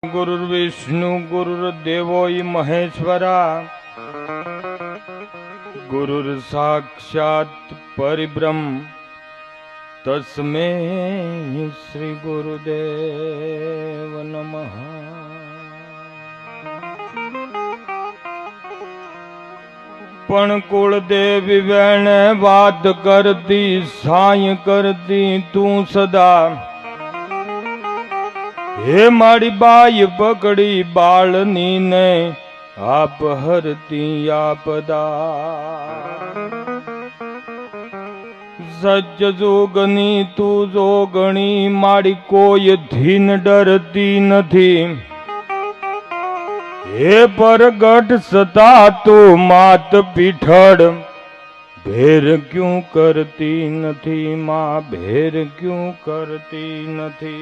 गुरुर्विष्णु गुरुर्देवो महेश्वरा गुरुर्साक्षात् परिब्रह्म तस्मै श्री गुरुदेव नमः। पण कुलदेवी वेणे बात करती साई करती तू सदा। हे मारी बाई पकड़ी बाळनी ने आप हरती आपदा। सच जोगनी तू जोगणी मारी कोई धीन डरती नथी। हे परगट सता तो मात पीठड़ भेर क्यों करती नथी माँ भेर क्यों करती नथी।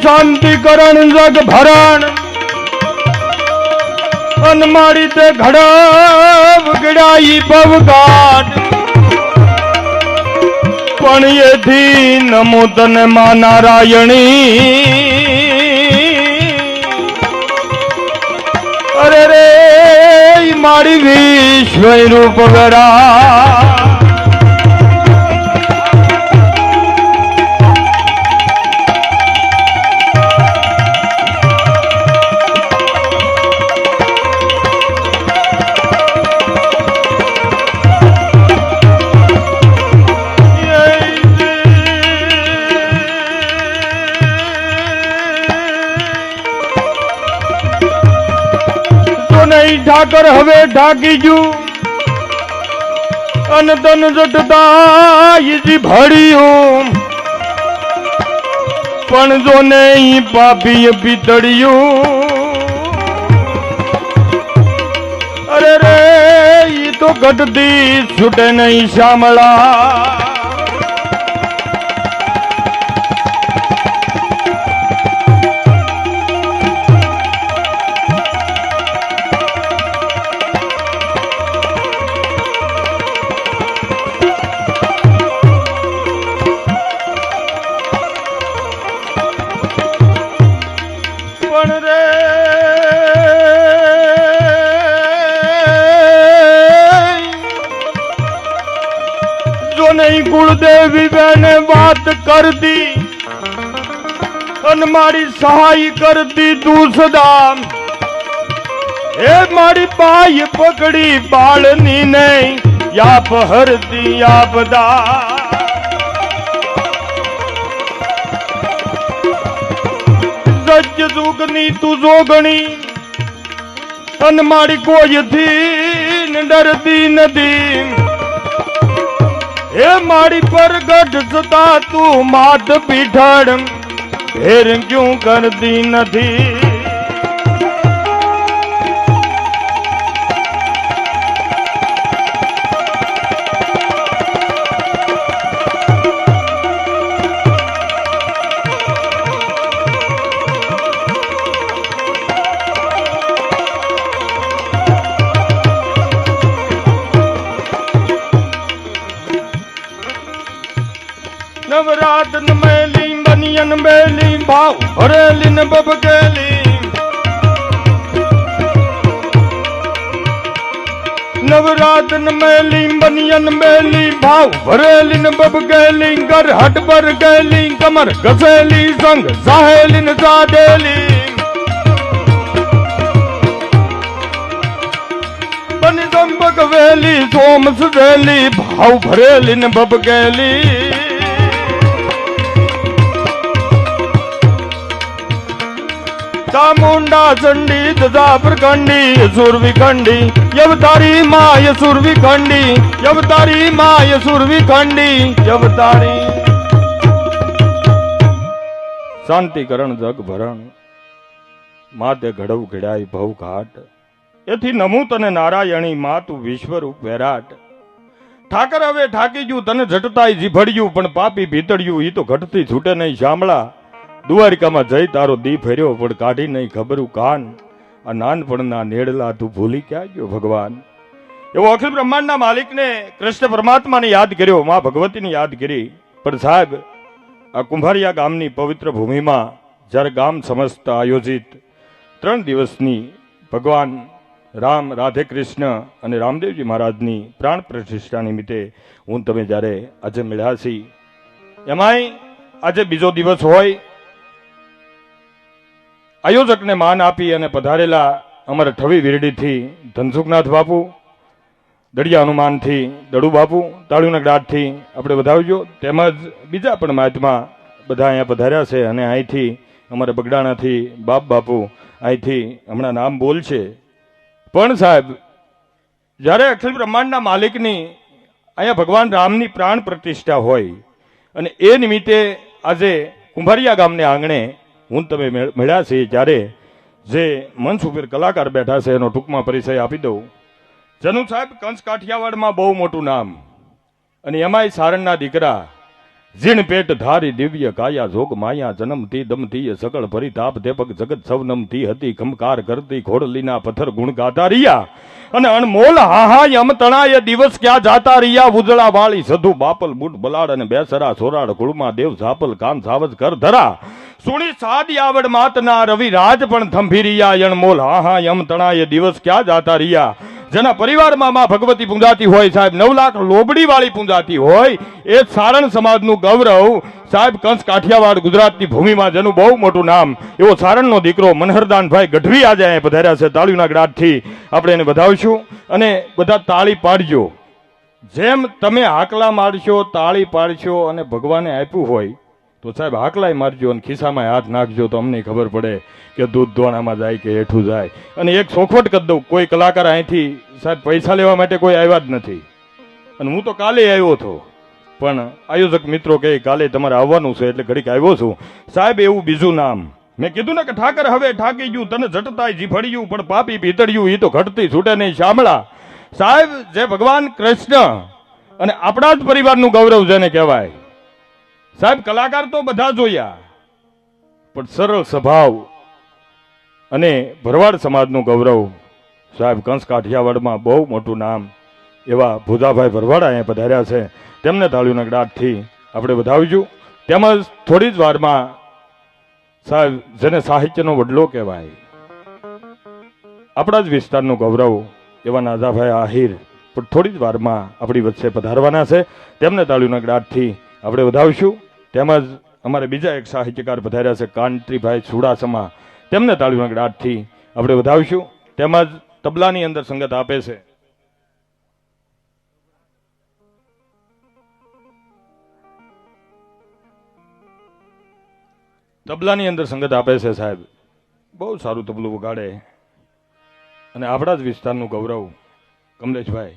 शांतिकरण जग भरण अनमारी ते घड़ाव गिड़ाई भवघाट। पण ये थी नमो तने मां नारायणी। अरे रे मारी विश्व रूप गड़ा। ठाकर हवे ढाकी जू अन तन जटता जी भड़ियो। पण जो नहीं पापी पितड़ियो। अरे रे ये तो घटती छुटे नहीं श्यामला। कुलदेवी बहने बात कर दी अन मारी सहाय कर दी तू सदा। हे मारी बाई पकड़ी बाळनी ने या पहरती आपदा। सच जोगनी तू जोगणी अन मारी कोई थी न डरती नदी। हे मारी परगट सता तू मात पीठड़ फिर क्यों करती नथी। नवरात मेली बनियन बेली भाव भरेलिन बबकेली। नवरात मेली बनियन बेली भाव भरेलिन बबकेली। घर हट पर गेली कमर घसेली संग साहेलिन साडेली। बनी दंबक वेली सोम सवेली भाव भरेलिन बबकेली। चामुंडा चंडी दजा प्रखंडी यसुर विखंडी यवतारी माँ यसुर विखंडी। यवतारी माँ यसुर विखंडी यवतारी। શાંતિકરણ જગ ભરણ, માતે ઘડવ ઘડાય ભવ ઘાટ, એથી નમું તને નારાયણી મા તું વિશ્વરૂપ વેરાટ. ઠાકર હવે ઠાકી ગયું તને ઝટતાય જીભડ્યું, પણ પાપી ભીતળ્યું ઈ તો ઘટતી છૂટે નહીં શામળા. દ્વારિકામાં જઈ તારો દી ફેર્યો પણ કાઢી નહીં ખબરું કાન, આ નાનપણના નેડલા તું ભૂલી ક્યાં ગયો ભગવાન. એવો અખિલ બ્રહ્માંડના માલિકને કૃષ્ણ પરમાત્માને યાદ કર્યો, મા ભગવતીને યાદ કરી. પણ સાહેબ આ કુંભારિયા ગામની પવિત્ર ભૂમિમાં જ્યારે ગામ સમસ્ત આયોજિત 3 દિવસની ભગવાન રામ, રાધે કૃષ્ણ અને રામદેવજી મહારાજની પ્રાણ પ્રતિષ્ઠા નિમિત્તે હું તમે જ્યારે આજે મળ્યા છીએ, એમાંય આજે બીજો દિવસ હોય, આયોજકને માન આપી અને પધારેલા અમારા ઠવી વીરડીથી ધનસુખનાથ બાપુ, દળિયા હનુમાનથી દડુ બાપુ, તાળુના ગ્રાટથી આપણે વધાવજો. તેમજ બીજા પણ મહાત્મા બધા અહીંયા પધાર્યા છે. અને અહીંથી અમારા બગડાણાથી બાપ બાપુ અહીંથી હમણાં નામ બોલશે. પણ સાહેબ જ્યારે અખિલ બ્રહ્માંડના માલિકની અહીંયા ભગવાન રામની પ્રાણ પ્રતિષ્ઠા હોય અને એ નિમિત્તે આજે કુંભારિયા ગામને આંગણે હું તમે મળ્યા છે, ત્યારે જે મંચ ઉપર કલાકાર બેઠા છે એનો ટૂંકમાં પરિચય આપી દઉં. જેનું સાહેબ કંસ કાઠિયાવાડમાં બહુ મોટું નામ, અને એમાંય સારણના દીકરા, જીણ પેટ ધારી દિવ્ય કાયા જોગ માયા, જન્મતી દમતી સકળ પરિતાપ દેપક જગત સવનમતી હતી, ખમકાર કરતી ખોડલીના પથ્થર ગુણ ગાતા રિયા, અને અણમોલ હાહા યમ તણાય દિવસ ક્યાં જાતા રિયા, ઉજળા વાળી સધુ બાપલ બુટ બલાડ અને બેસરા સોરાડ કુળમાં દેવ ઝાપલ કાન સાવજ કર ધરા, સુણી સાદી આવડ માતના રવિ રાજ પણ થંભી રિયા, અણમોલ હાહા યમ તણાય દિવસ ક્યાં જાતા રિયા. જેના પરિવારમાં માં ભગવતી પૂંજાતી હોય સાહેબ, 9 લાખ લોબડી વાળી પૂંજાતી હોય, એ સારણ સમાજનું ગૌરવ સાહેબ કંસ કાઠિયાવાડ ગુજરાતની ભૂમિમાં જેનું બહુ મોટું નામ, એવો સારણનો દીકરો મનહરદાનભાઈ ગઢવી આજે અહીંયા પધાર્યા છે. તાળીના ગ્રાટથી આપણે એને વધાવશું અને બધા તાળી પાડજો. જેમ તમે હાકલા મારશો, તાળી પાડશો અને ભગવાને આપ્યું હોય તો સાહેબ હાકલાય મારજો અને ખિસ્સામાં હાથ નાખજો, તો અમને ખબર પડે કે દૂધ ધોણામાં જાય કે હેઠું જાય. અને એક ચોખવટ કરી દઉં, કોઈ કલાકાર અહીંથી સાહેબ પૈસા લેવા માટે કોઈ આવ્યા જ નથી. અને હું તો કાલે આવ્યો હતો, પણ આયોજક મિત્રો કહે કાલે તમારે આવવાનું છે એટલે ઘડીક આવ્યો છું. સાહેબ એવું બીજું નામ મેં કીધું ને કે ઠાકર હવે ઠાકી ગયું તને ઝટતાય જીભડ્યું, પણ પાપી ભીતળ્યું ઈ તો ઘટતી છૂટે નહીં શામળા. સાહેબ જે ભગવાન કૃષ્ણ અને આપણા જ પરિવારનું ગૌરવ જેને કહેવાય. સાહેબ કલાકાર તો બધા જોયા, પણ સરળ સ્વભાવ અને ભરવાડ સમાજનું ગૌરવ સાહેબ કંસ કાઠિયાવાડમાં બહુ મોટું નામ એવા ભુજાભાઈ ભરવાડ અહીંયા પધાર્યા છે. તેમને તાળીના ગ્રાટથી આપણે વધાવીશું. તેમજ થોડી જ વારમાં સાહેબ જેને સાહિત્યનો વડલો કહેવાય, આપણા જ વિસ્તારનું ગૌરવ એવા નાજાભાઈ આહિર પણ થોડી જ વારમાં આપણી વચ્ચે પધારવાના છે. તેમને તાળીના ગ્રાટથી આપણે વધાવીશું. તેમજ અમારે બીજા એક સાહિત્યકાર પધાર્યા છે કાંત્રીભાઈ ચુડાસમા, તેમને તાળીના ગ્રાટથી આપણે વધાવીશું. તેમજ તબલાની અંદર સંગત આપે છે સાહેબ, બહુ સારું તબલું વગાડે અને આપણા જ વિસ્તારનું ગૌરવ કમલેશભાઈ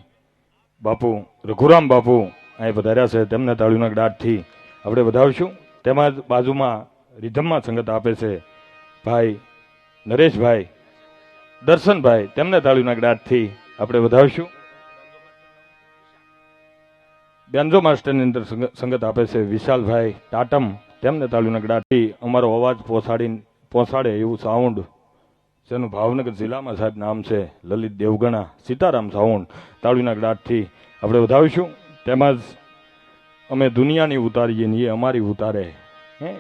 બાપુ, રઘુરામ બાપુ અહીં પધાર્યા છે. તેમને તાળીના ગ્રાટથી આપણે વધાવીશું. તેમજ બાજુમાં રિધમમાં સંગત આપે છે ભાઈ નરેશભાઈ, દર્શનભાઈ, તેમને તાળીના ગ્રાટથી આપણે વધાવીશું. બેન્જો માસ્ટરની અંદર સંગત આપે છે વિશાલભાઈ ટાટમ, તેમને તાળીના ગ્રાટથી અમારો અવાજ પહોંચાડે એવું સાઉન્ડ જેનું ભાવનગર જિલ્લામાં સાહેબ નામ છે લલિત દેવગણા સીતારામ સાઉન્ડ, તાળીના ગ્રાટથી આપણે વધાવીશું. તેમજ અમે દુનિયાની ઉતારીએ ને એ અમારી ઉતારે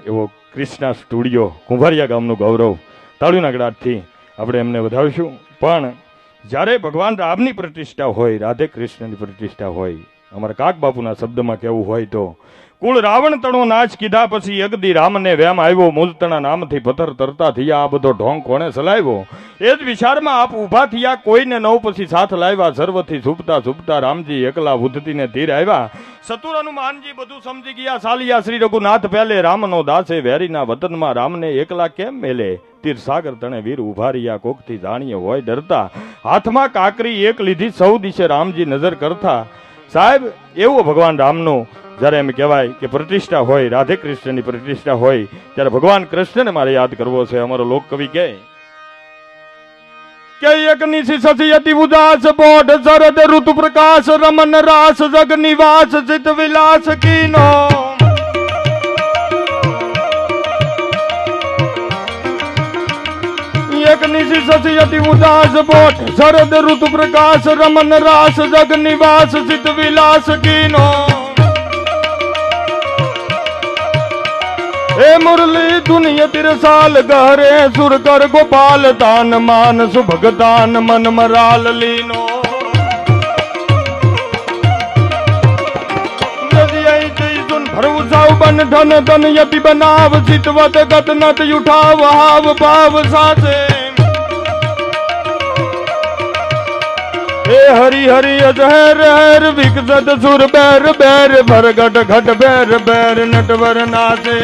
એવો ક્રિષ્ના સ્ટુડિયો કુંભારિયા ગામનું ગૌરવ, તાળીના ગ્રાટથી આપણે એમને વધાવીશું. પણ જ્યારે ભગવાન રામની પ્રતિષ્ઠા હોય, રાધે કૃષ્ણની પ્રતિષ્ઠા હોય, અમારા કાક બાપુના શબ્દમાં કહેવું હોય તો કુળ રાવણ તણો નાચ કીધા પછી યગદી રામને વેમ આવ્યો, મૂલતણા નામથી પથ્થર તરતા થયા, આ બધો ઢોંગ કોણે સલાવ્યો. એ જ વિચારમાં આપ ઊભા થયા, કોઈને નવ પછી સાથ લાવ્યા, સર્વથી છૂપતા છૂપતા રામજી એકલા ઉધતીને તીર આવ્યા. સતુર હનુમાનજી બધું સમજી ગયા, સાલિયા શ્રી રઘુનાથ પહેલે, રામનો દાસે વેરીના વતનમાં રામને એકલા કેમ મેલે, તીર સાગર તણે વીર ઉભા રહ્યા, કોકથી જાણીએ હોય ડરતા, હાથમાં કાકરી એક લીધી સૌ દિશે રામજી નજર કરતા. સાહેબ એવું ભગવાન રામનું જ્યારે એમ કહેવાય કે પ્રતિષ્ઠા હોય, રાધે કૃષ્ણની પ્રતિષ્ઠા હોય, ત્યારે ભગવાન કૃષ્ણને મારે યાદ કરવો છે. અમારો લોકકવિ કહે કે એક નિશી શશી અતિ ઉદાસ બોઢ શરદ ઋતુ પ્રકાશ રમન રાસ જગ નિવાસ ચિત વિલાસ કીનો એક નિશી શશી અતિ ઉદાસ બોઢ શરદ ઋતુ પ્રકાશ રમન રાસ જગ નિવાસ ચિત વિલાસ કીનો हे मुरली दुनिया तिरसाल गहरे सुर कर गोपाल दान मान सुभगदान मन मराल लीनो भरऊ साव बन धन धन यति बनाव चितवत गत नत उठाव हाव भाव सासे हे हरि हरि अजहर हर विकसत सुर बैर बैर भर घट घट बैर बैर नटवर नासे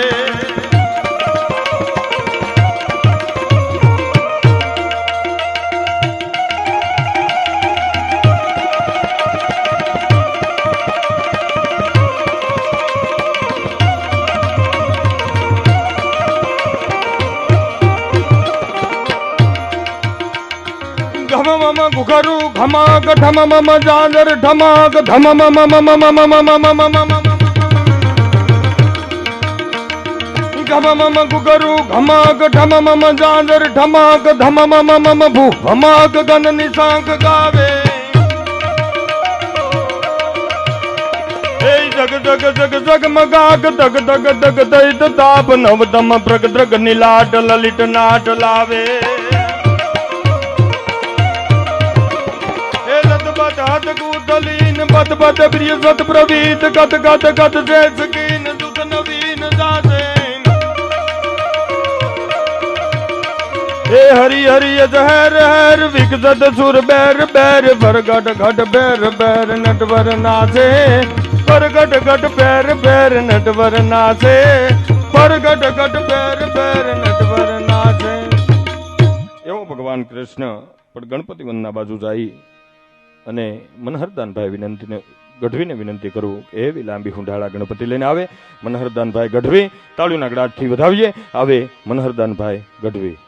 गुखरु घमाक ढम मम जांजर ढमाक धम मम मम मम मम मम घम मम गुखरु घमाक ढम मम जांजर ढमाक धम मम मम भू भमाक गन निशांक गावे जग जग जग जग मगाक दग दग दग दैत ताप नवदम प्रग द्रग नीलाट ललित नाट लावे हाथ कूतलीन बत बत प्रिय सत प्रवीत गत गत गत जय सकीन दुत नवीन जासे हे हरि हरि जहर हर विकसत सुर बैर बैर भर घट घट बैर बैर नटवर नाचे पर घट घट बैर बैर नटवर नाचे पर घट घट बैर बैर नटवर नाचे एवो भगवान कृष्ण पर गणपति वंदना बाजू जाई અને મનહરદાનભાઈ વિનંતીને ગઢવીને વિનંતી કરું કે એવી લાંબી હુંઢાળા ગણપતિ લઈને આવે. મનહરદાનભાઈ ગઢવી તાળીના ગડાટથી વધાવીએ. આવે મનહરદાનભાઈ ગઢવી.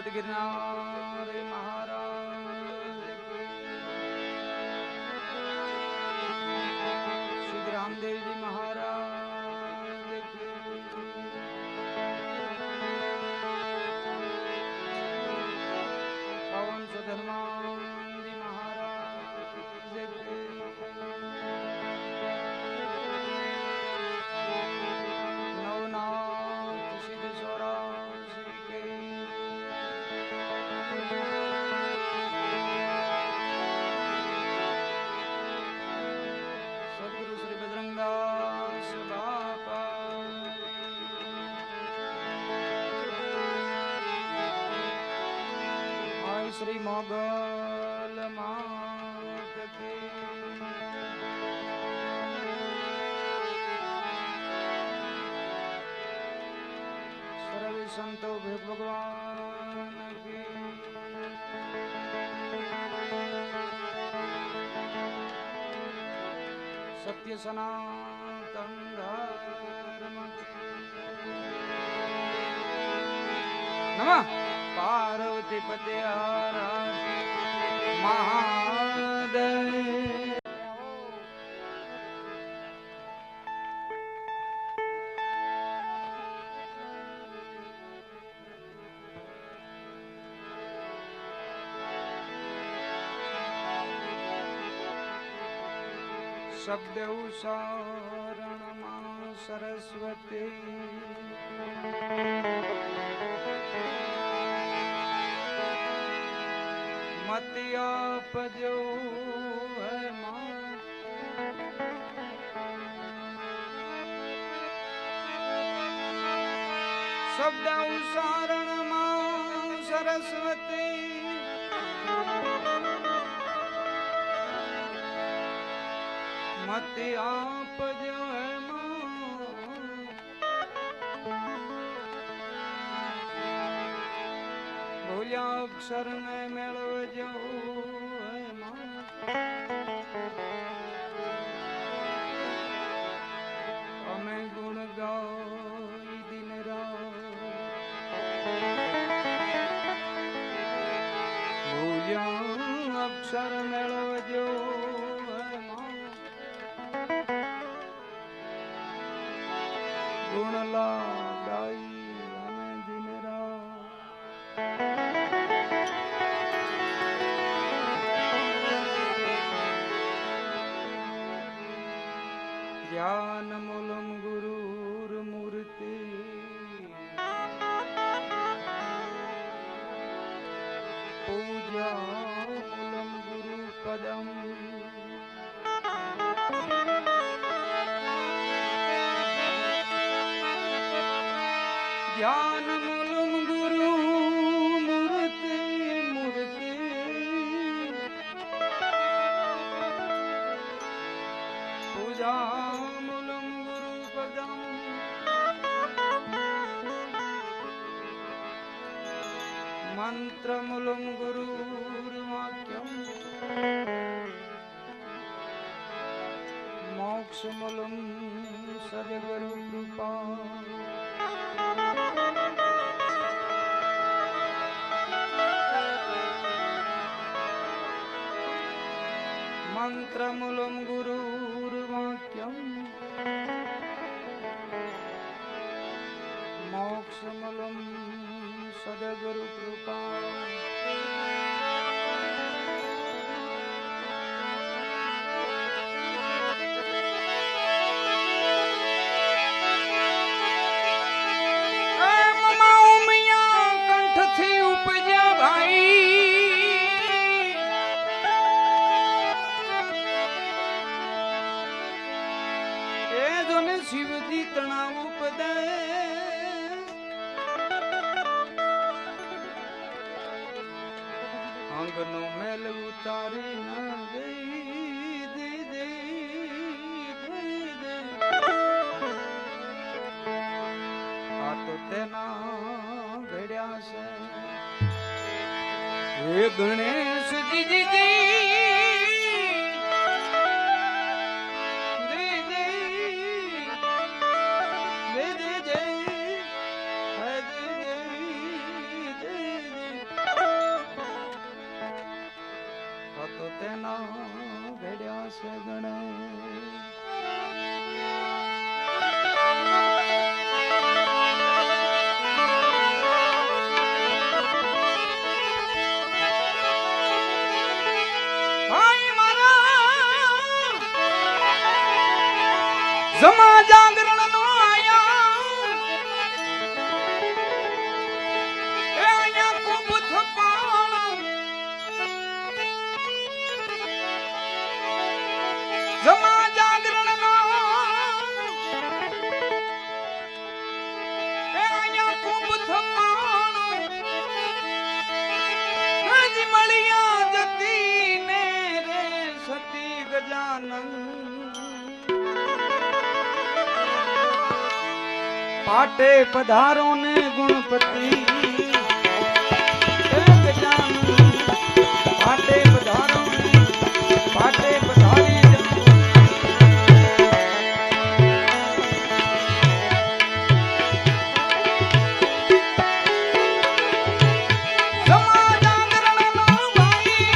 गिरनारी महाराज श्री रामदेव जी महाराज पवन सुधर्मान जी महाराज नवनाथ सिद्धेश्वरा सदगुरु श्री बजरंगदास बापा आय श्री मोगल मात की सर्व संतो भगवान की सत्य सनातन धर्म नमः पार्वती पते महादेव शब्द उच्चारण मां सरस्वती मति आपजो है मां शब्द उच्चारण मां सरस्वती मत आप जो है भूल्या अक्षर ने मेळव जो है हमें गुण गाई दिन रात भूल्या अक्षर मेळव जो गुण लगाई हमें दिन रात ज्ञान मूलम गुरुर मूर्ति पूजा मूलम गुरु पदम ज्ञान मूलम गुरु मूर्ति मूर्ति पूजा मूलम गुरु पदम मंत्र मूलम गुरुर्वाक्यम मोक्ष मूलम सद्गुरु कृपा मंत्रमूलम गुरुर्वाक्यम मोक्षमूलम सद्गुरु कृपा कंठ थी उपजा भाई शिवजी तणाव पद अंगनो मेल उतारी न दे दे दे दे आ तो तेना घड़िया से हे गणेश जी जी जी સગણે ભાઈ મારા જમા જાગરણ નો આયા એ અહીંયા ખૂબ થપાણ જમા જાગરણ નો એ અહીંયા ખૂબ થપાણ હજી મળ્યા જતી ને રે સતી ગજાનંદ પાટે પધારો ને ગુણપતિ હે ગજાનંદ પાટે પધારો ને પાટે પધારી જમા જાગરણ નો ભાઈ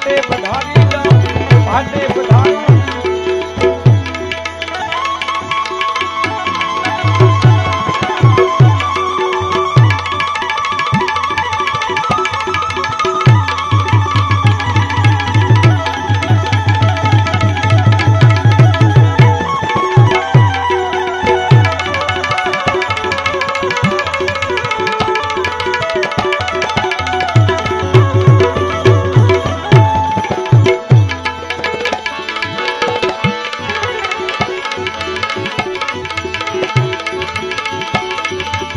પાટે પધારી જાઓ પાટે પધારો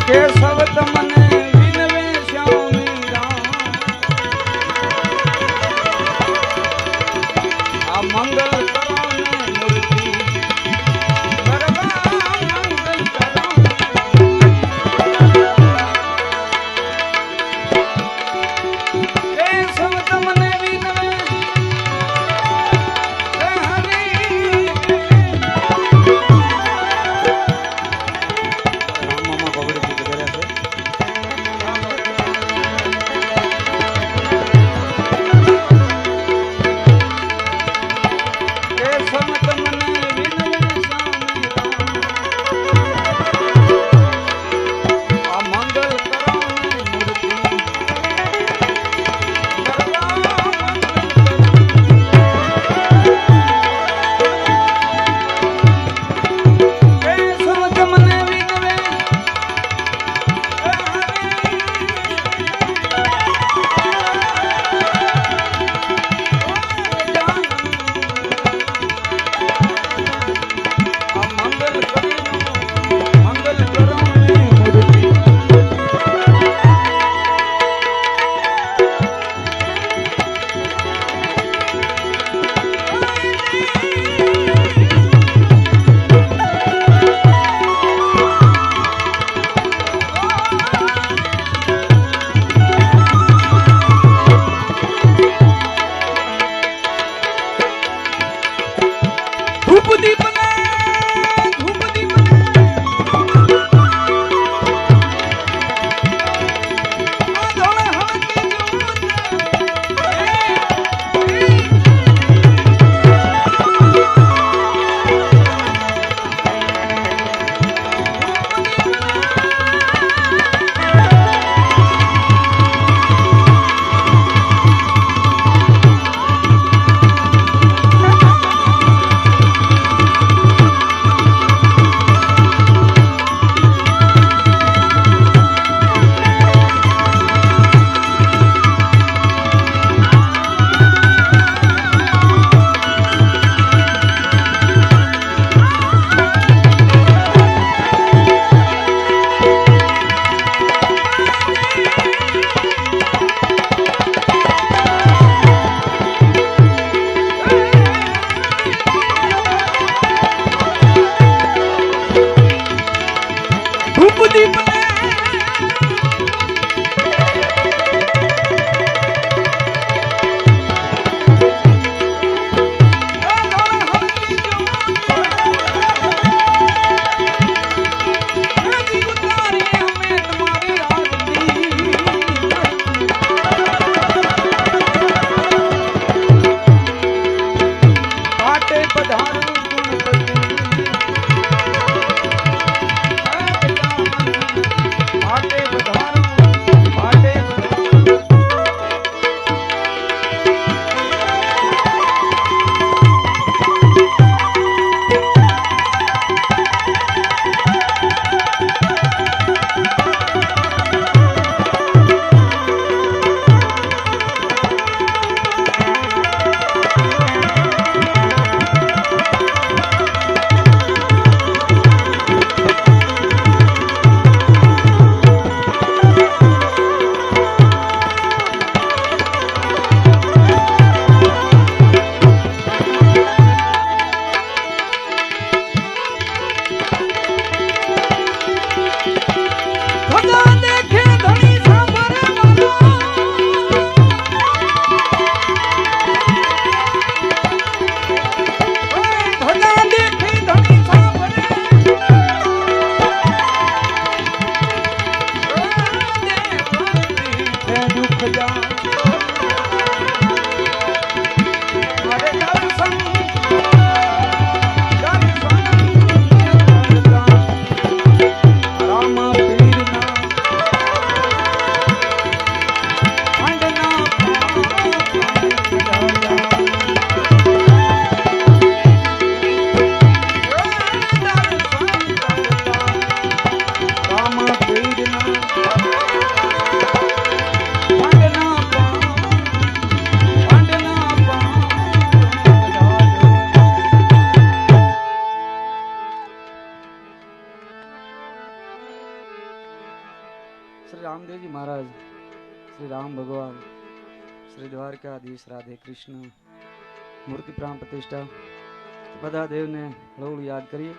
કેશવ તમને વિનવે શ્યામી રામ આ મંગલ કરો ને મૂર્તિ ગરબા મંગલ કરો કેશવ તમને વિનવે श्री राम भगवान, श्री द्वारकाधीश राधे कृष्ण मूर्ति प्राण प्रतिष्ठा બધા દેવને હળવું યાદ કરીએ.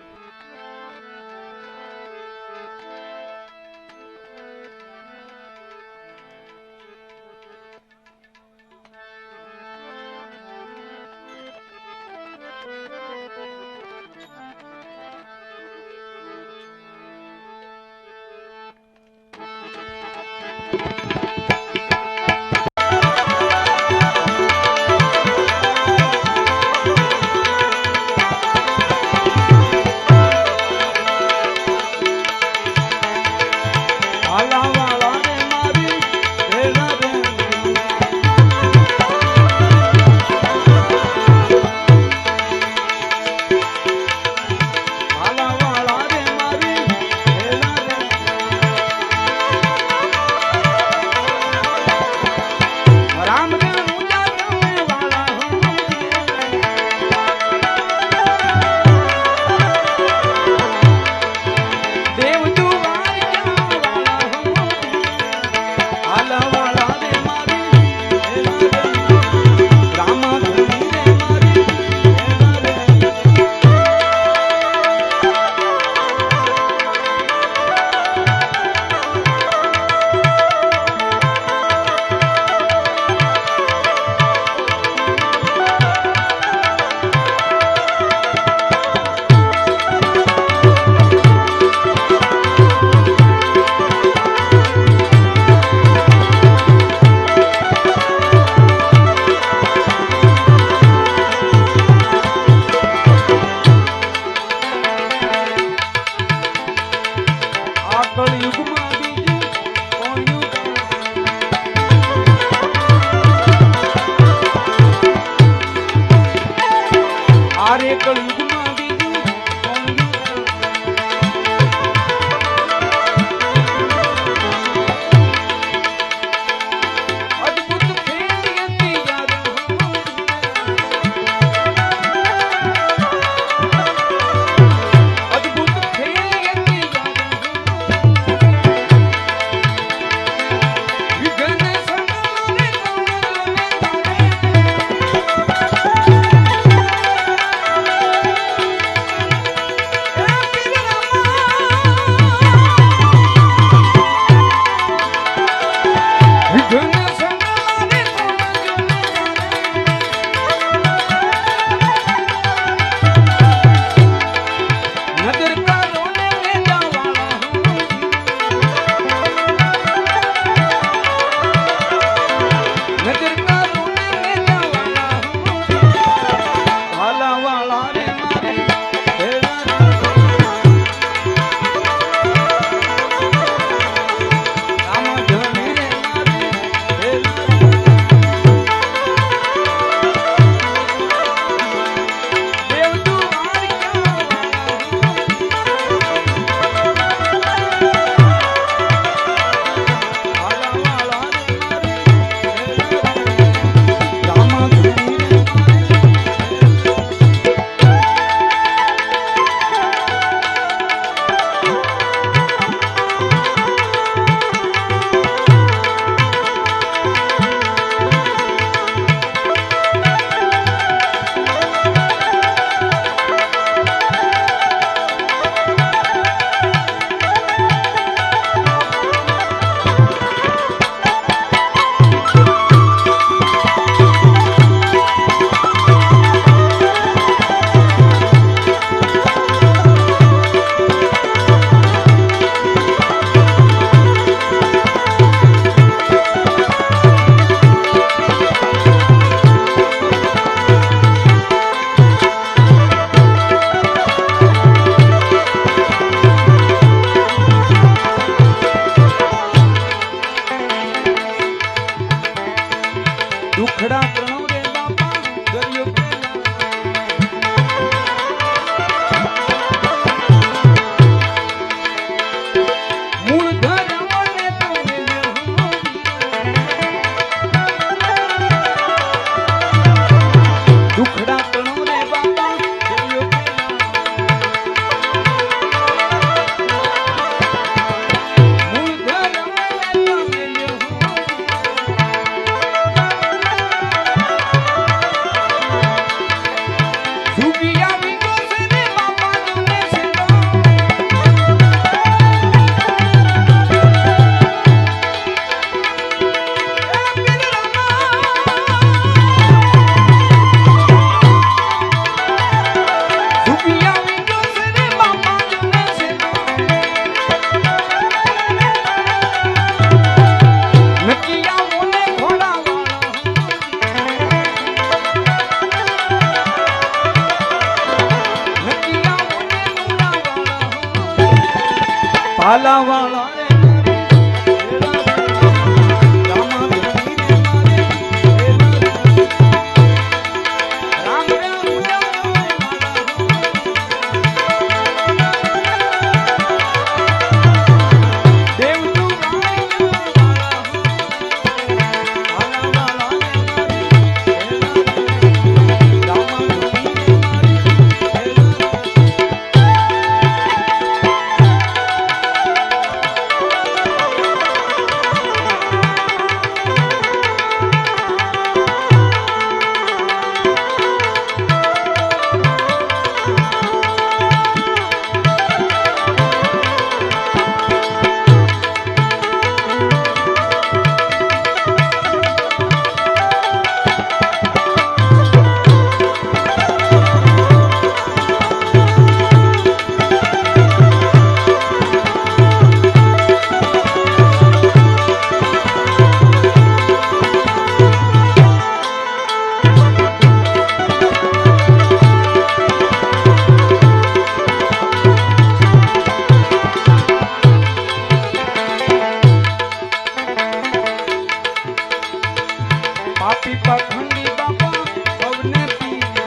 પાપી પાખંડી બાપા ભવને પીવે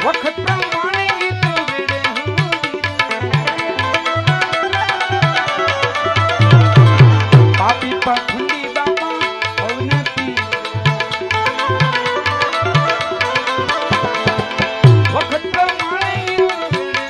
વખત પ્રમાણે ગીત વેડે પાપી પાખંડી બાપા ભવને પીવે વખત પ્રમાણે ગીત વેડે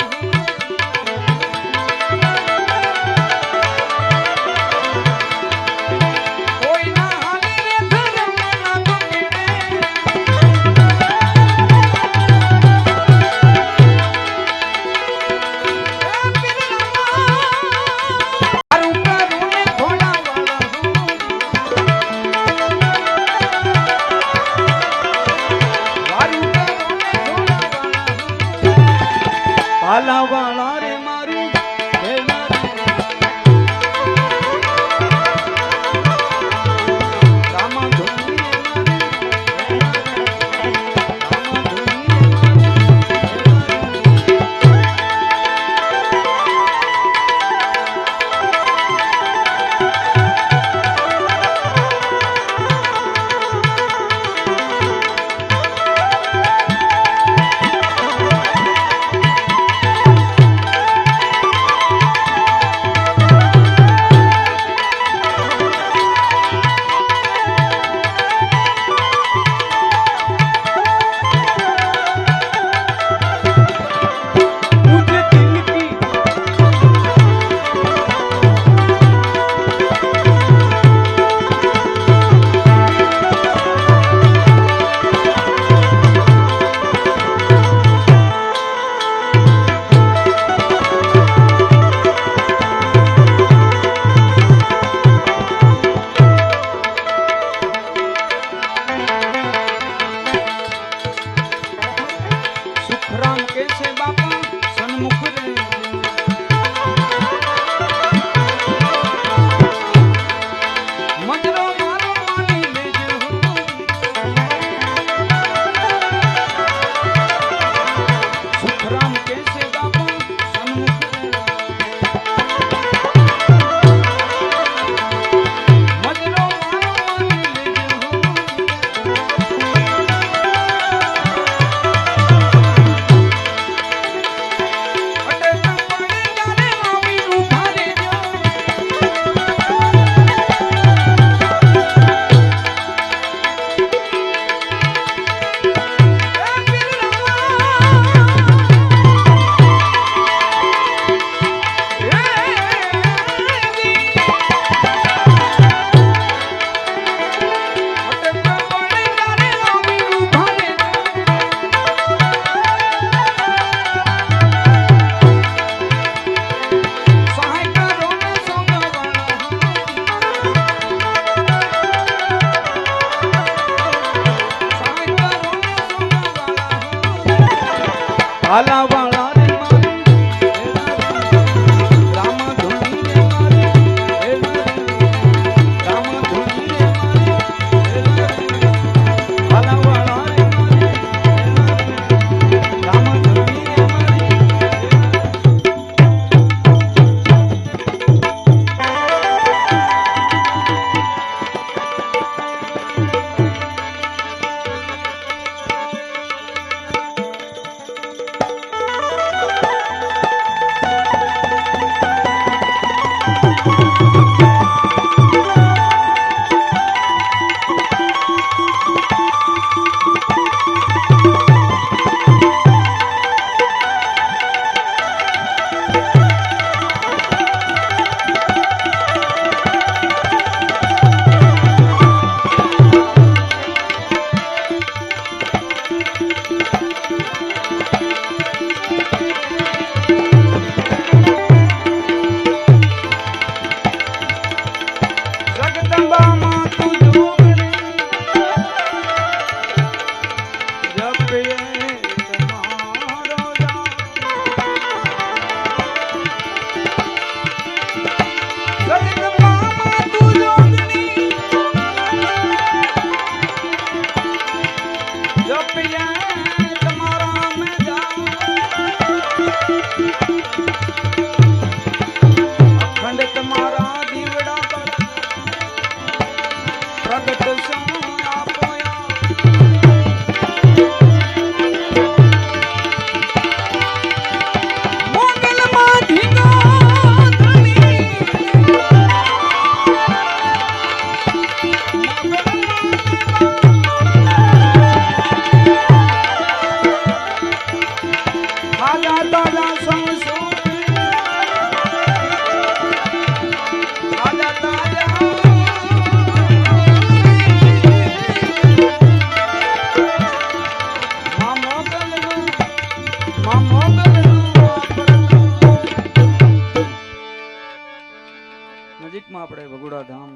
નજીકમાં આપણે ભગુડા ધામ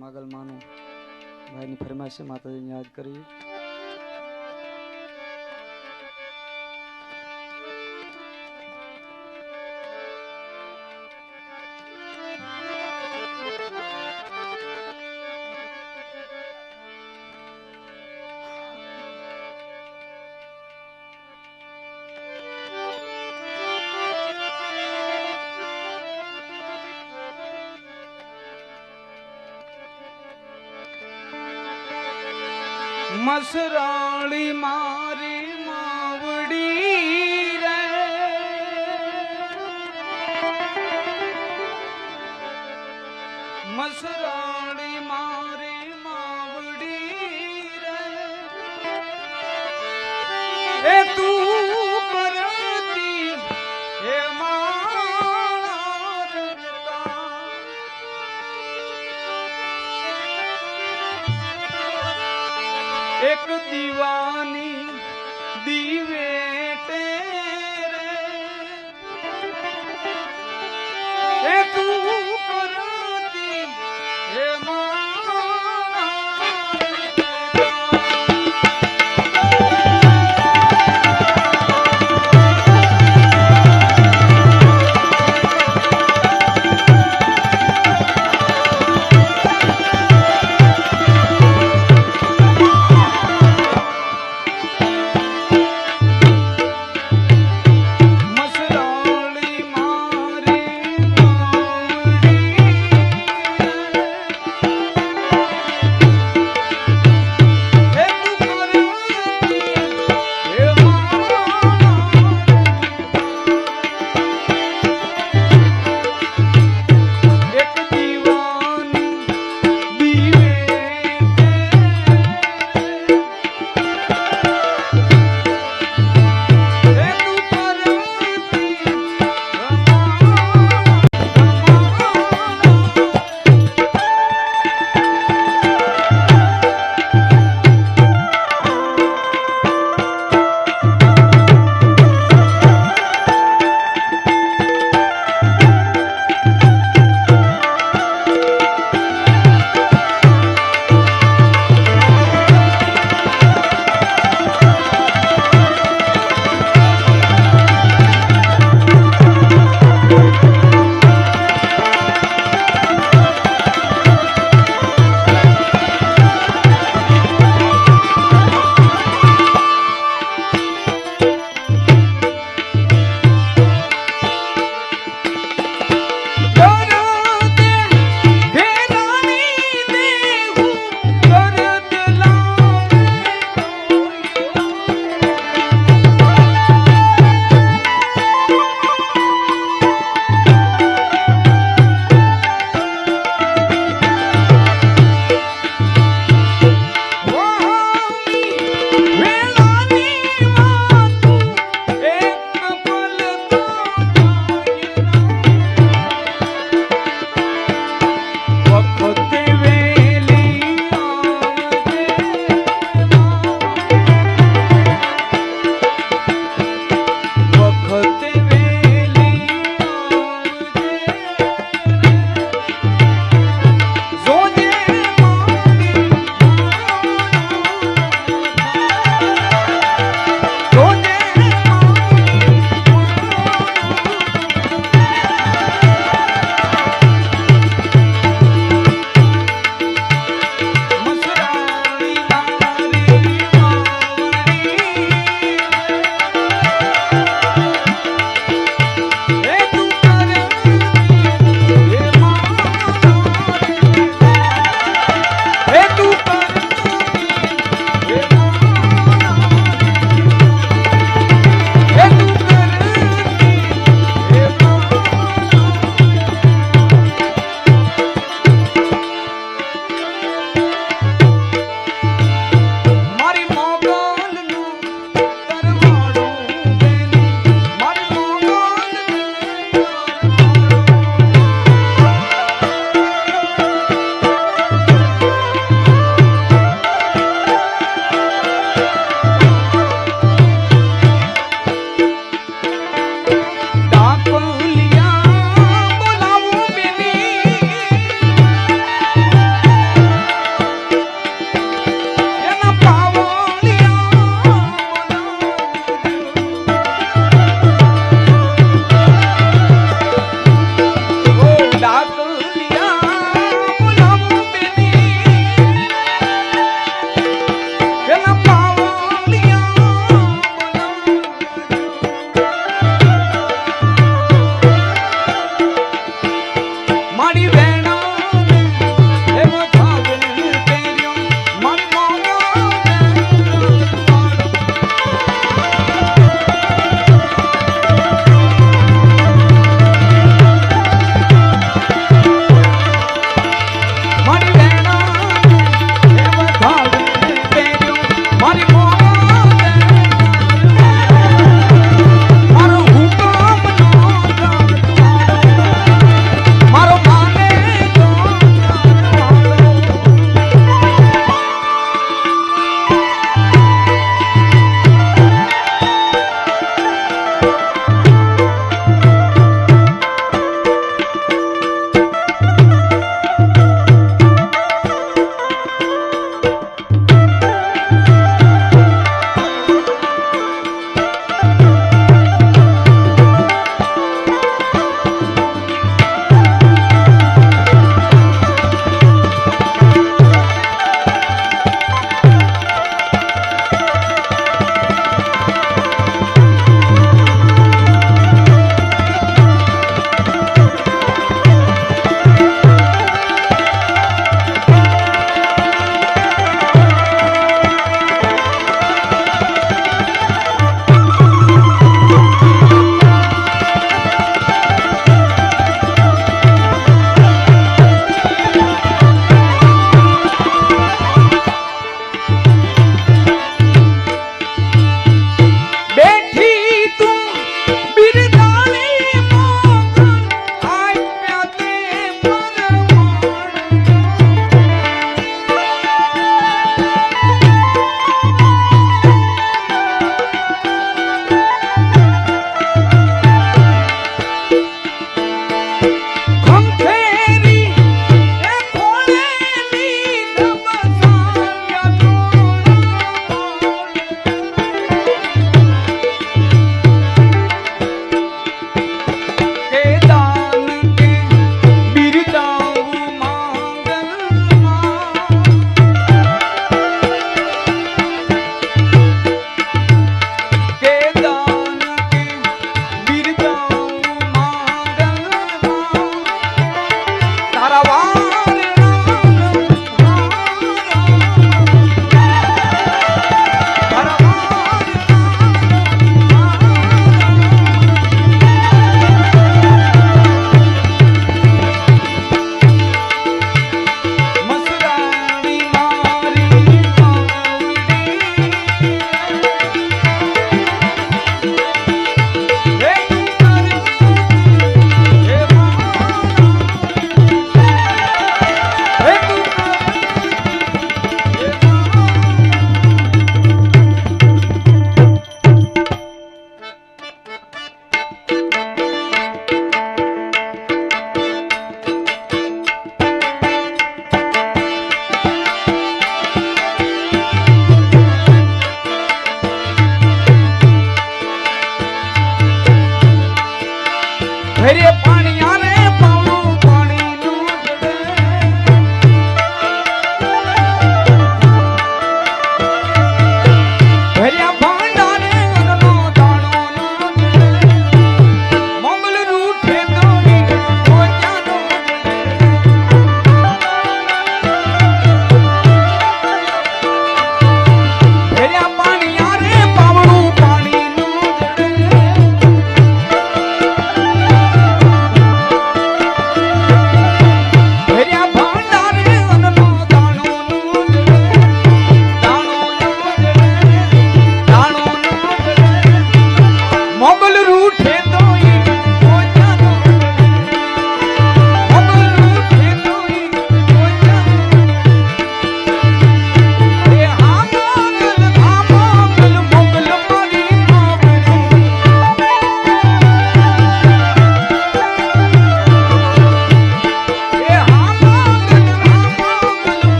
માગલમાનું ભાઈની ફરમાઈશ છે, માતાજીને યાદ કરીએ. મસરાળી મારી માવડી રે, મસરાળી મારી માવડી રે, એ તું કરતી હે એક દીવાની દીવે તેરે, એ તું કરતી હે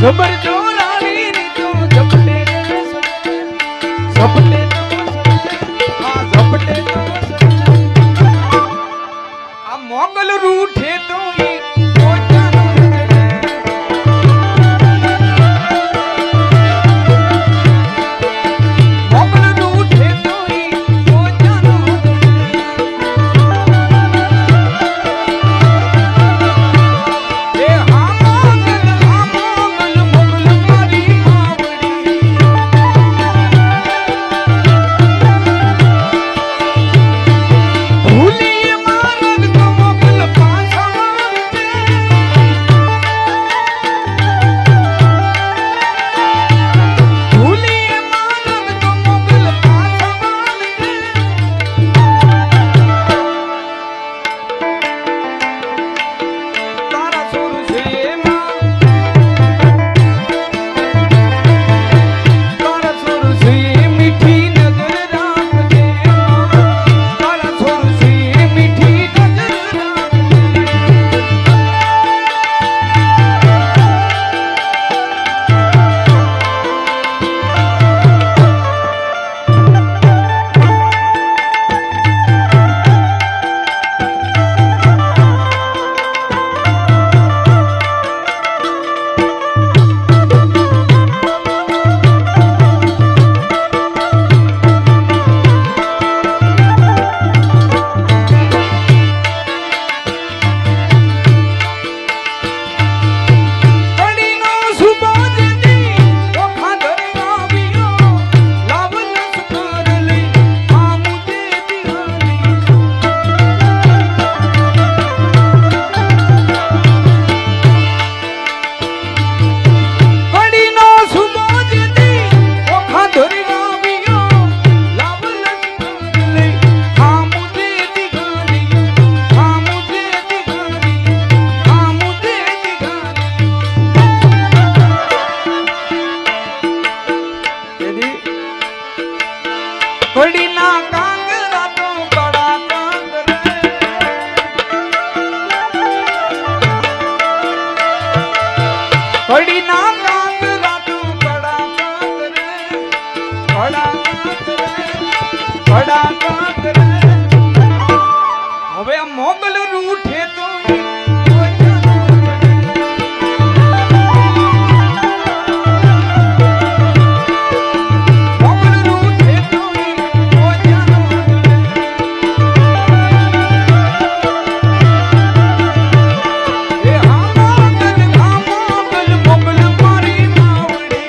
જબર જોરાણી ની તો ઝપટે રે સવે ઝપટે આ ઝપટે આ મોગલ રૂઠે તો ઈ પોતાનો મોગલ રૂઠે તો ઈ પોતાનો એ હા મોગલ મોગલ મારી માવડી ભૂલી મારગ તો મોગલ પાછા ભૂલી મારગ તો મોગલ પાછા તારા સુર છે તારા સુર છે મીઠી નજર રાખજે તારા સુર છે મીઠી નજર કડીનો સુબાજ દી ઓખા ધરી આવ્યો લાવ લશ્કર લઈ આમુદે દિહાની કડીનો સુબાજ દી ઓખા ધરી આવ્યો લાવ લશ્કર લઈ આમુદે દિહાની આમુદે દિહાની આમુદે દિહાની કડીના કાંગરા તો કડા કાંગરે કડીના કાંગરા તો કડા કાંગરે કડા કાંગરે કડા કાંગરે હવે આ મોગલ રૂઠે તો ઈ પોતાનો મોગલ રૂઠે તો ઈ પોતાનો એ હા મોગલ મોગલ મારી માવડી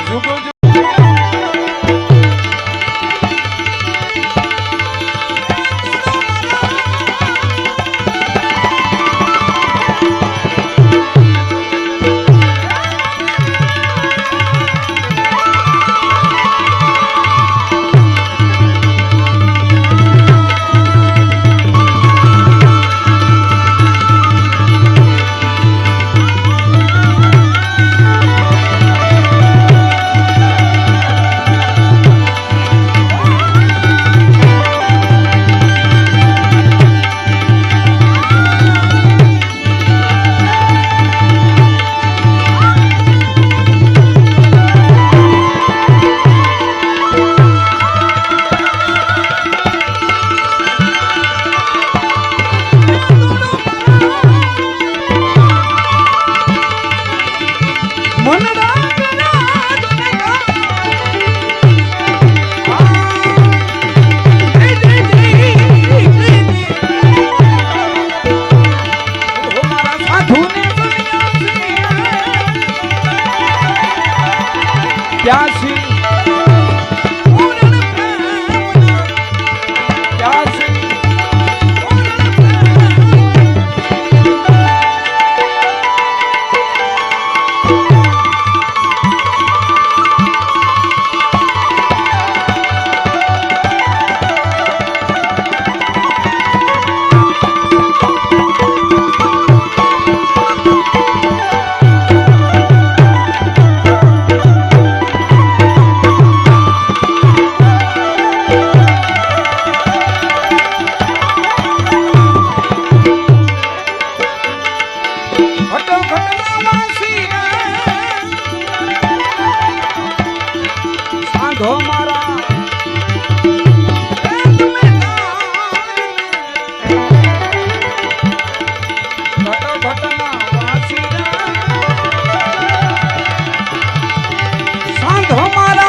જુગો જુગો પ્યાસી સાંધો મારા સાંધો મારા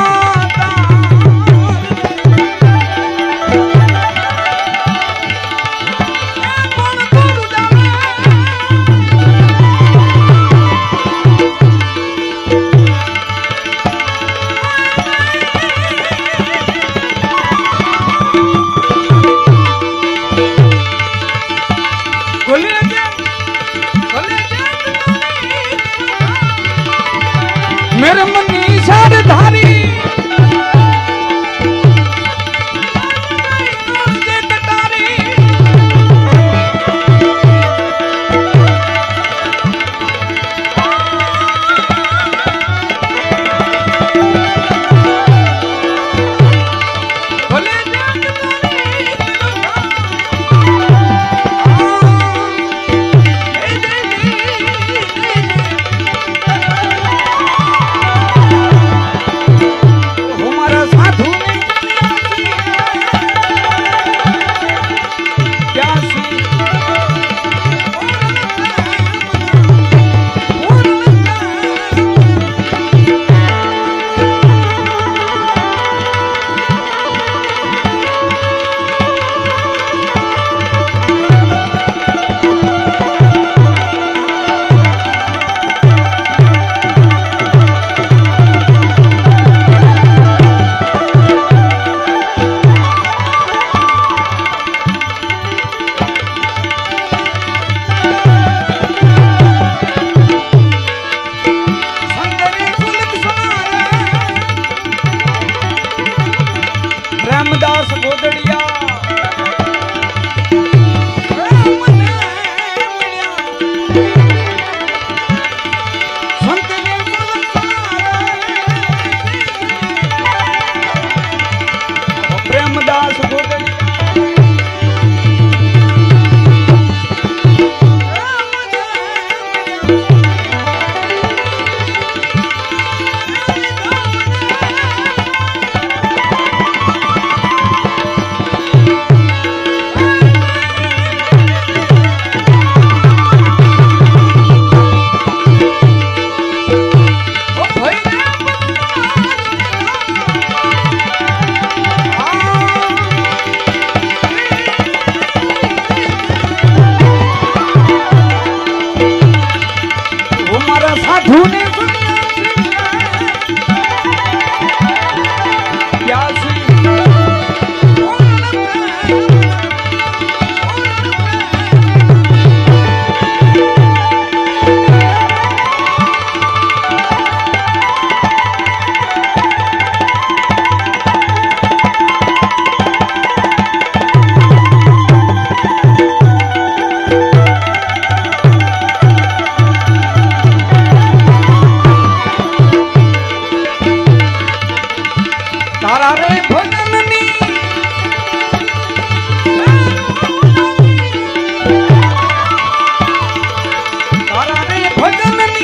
તારા રે ભજનની તારા રે ભજનની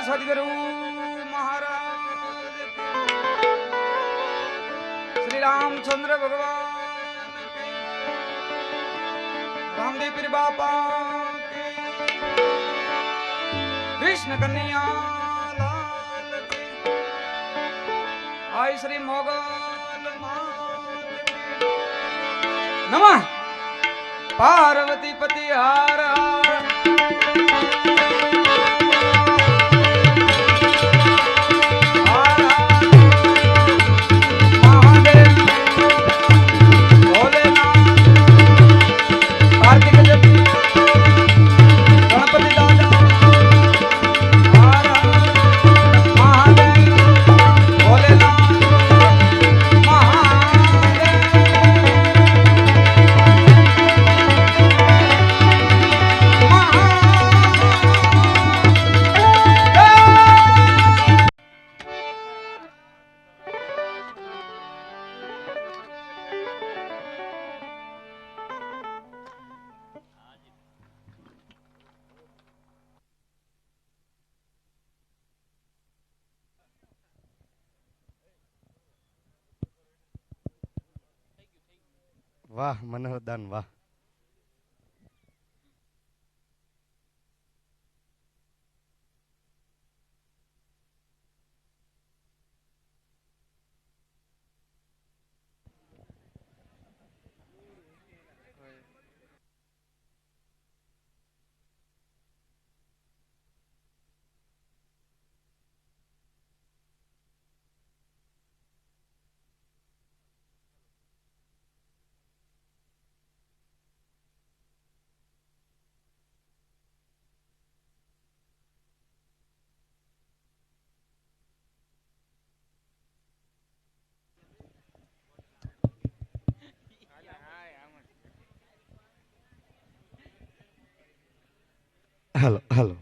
સદગુરુ મહારાજ શ્રી રામચંદ્ર ભગવાન રામદેવ પીર બાપા કૃષ્ણ કન્યા લાલ આય શ્રી મોગલ નમઃ પાર્વતી પતિ હાર વાહ મનોહરદાન વાહ. હાલો હાલો.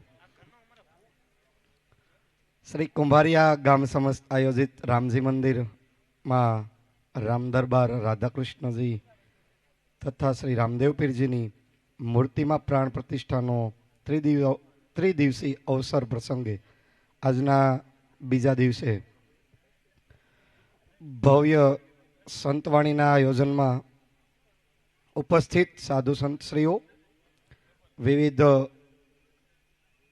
શ્રી કુંભારિયા ગામ સમસ્ત આયોજિત રામજી મંદિરમાં રામ દરબાર રાધાકૃષ્ણજી તથા શ્રી રામદેવ પીરજીની મૂર્તિમાં પ્રાણ પ્રતિષ્ઠાનો ત્રિદિવસીય અવસર પ્રસંગે આજના બીજા દિવસે ભવ્ય સંતવાણીના આયોજનમાં ઉપસ્થિત સાધુ સંતશ્રીઓ, વિવિધ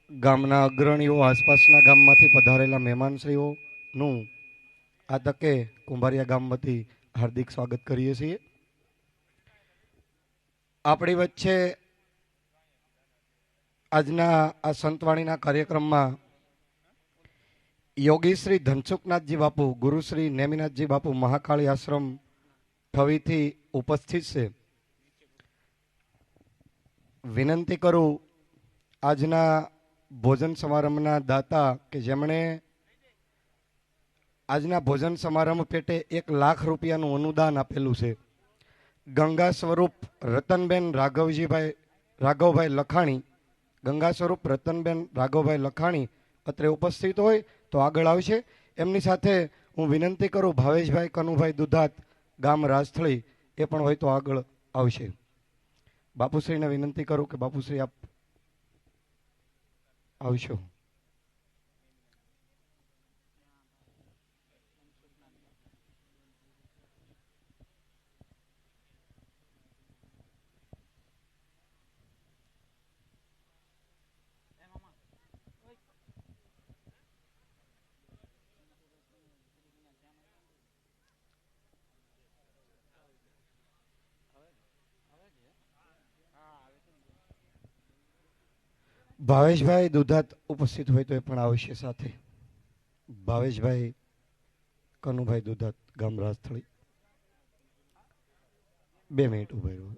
ગામના અગ્રણીઓ, આસપાસના ગામમાંથી પધારેલા મહેમાનશ્રીઓનું આ તકે કુંભારિયા ગામ વતી હાર્દિક સ્વાગત કરીએ છીએ. આપણી વચ્ચે આજના આ સંતવાણીના કાર્યક્રમમાં યોગી શ્રી ધનસુખનાથજી બાપુ, ગુરુ શ્રી નેમિનાથજી બાપુ મહાકાળી આશ્રમ ઠવીથી ઉપસ્થિત છે. વિનંતી કરું આજના ભોજન સમારંભના દાતા કે જેમણે આજના ભોજન સમારંભ પેટે 1 લાખ રૂપિયાનું અનુદાન આપેલું છે. ગંગા સ્વરૂપ રતનબેન રાઘવભાઈ લખાણી, ગંગા સ્વરૂપ રતનબેન રાઘવભાઈ લખાણી અત્રે ઉપસ્થિત હોય તો આગળ આવશે. એમની સાથે હું વિનંતી કરું ભાવેશભાઈ કનુભાઈ દુધાત, ગામ રાજથળી, એ પણ હોય તો આગળ આવશે. બાપુશ્રીને વિનંતી કરું કે બાપુશ્રી આપ આવશો. ભાવેશભાઈ દુધાત ઉપસ્થિત હોય તો એ પણ આવશે સાથે. ભાવેશભાઈ કનુભાઈ દુધાત, ગામ રાજસ્થળી. 2 મિનિટ ઉભા રહ્યો.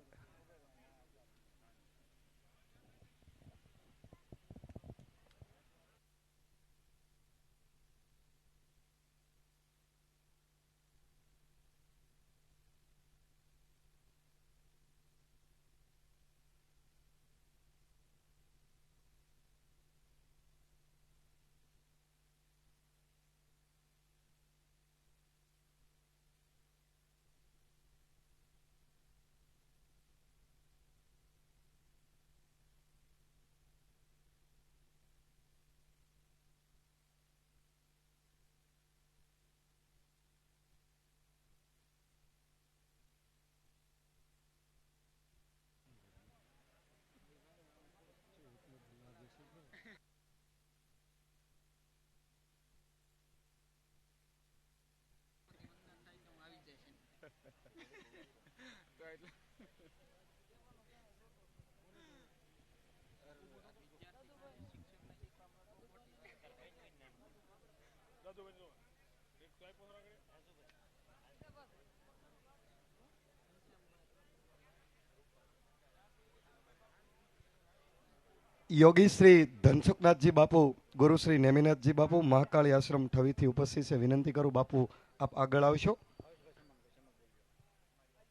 યોગી શ્રી ધનસુખનાથજી બાપુ, ગુરુ શ્રી નેમિનાથજી બાપુ, મહાકાળી આશ્રમ ઠવીથી ઉપસ્થિત છે. વિનંતી કરું બાપુ આપ આગળ આવશો.